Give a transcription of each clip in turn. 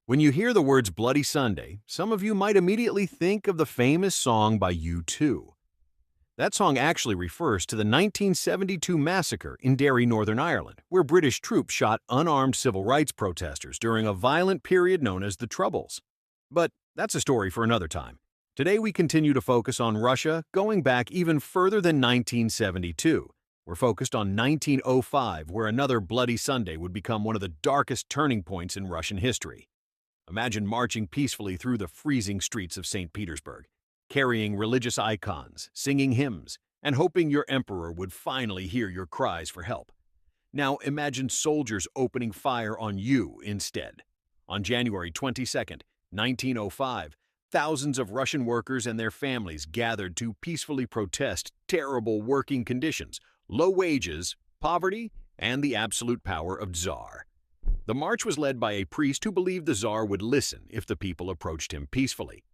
When you hear the words Bloody Sunday, some of you might immediately think of the famous song by U2. That song actually refers to the 1972 massacre in Derry, Northern Ireland, where British troops shot unarmed civil rights protesters during a violent period known as the Troubles. But that's a story for another time. Today we continue to focus on Russia going back even further than 1972. We're focused on 1905, where another Bloody Sunday would become one of the darkest turning points in Russian history. Imagine marching peacefully through the freezing streets of St. Petersburg, carrying religious icons, singing hymns, and hoping your emperor would finally hear your cries for help. Now imagine soldiers opening fire on you instead. On January 22nd, 1905, thousands of Russian workers and their families gathered to peacefully protest terrible working conditions, low wages, poverty, and the absolute power of Tsar. The march was led by a priest who believed the Tsar would listen if the people approached him peacefully.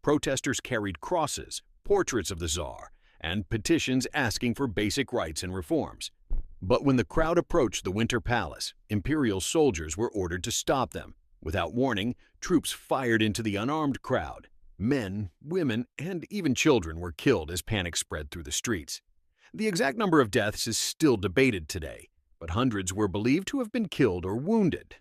Protesters carried crosses, portraits of the Tsar, and petitions asking for basic rights and reforms. But when the crowd approached the Winter Palace, imperial soldiers were ordered to stop them. Without warning, troops fired into the unarmed crowd. Men, women, and even children were killed as panic spread through the streets. The exact number of deaths is still debated today, but hundreds were believed to have been killed or wounded.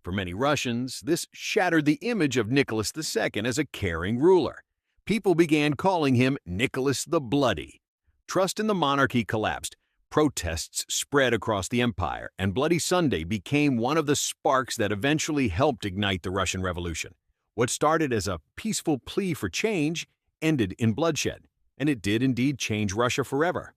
For many Russians, this shattered the image of Nicholas II as a caring ruler. People began calling him Nicholas the Bloody. Trust in the monarchy collapsed. Protests spread across the empire, and Bloody Sunday became one of the sparks that eventually helped ignite the Russian Revolution. What started as a peaceful plea for change ended in bloodshed, and it did indeed change Russia forever.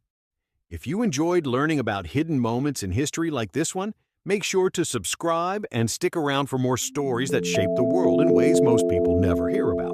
If you enjoyed learning about hidden moments in history like this one, make sure to subscribe and stick around for more stories that shape the world in ways most people never hear about.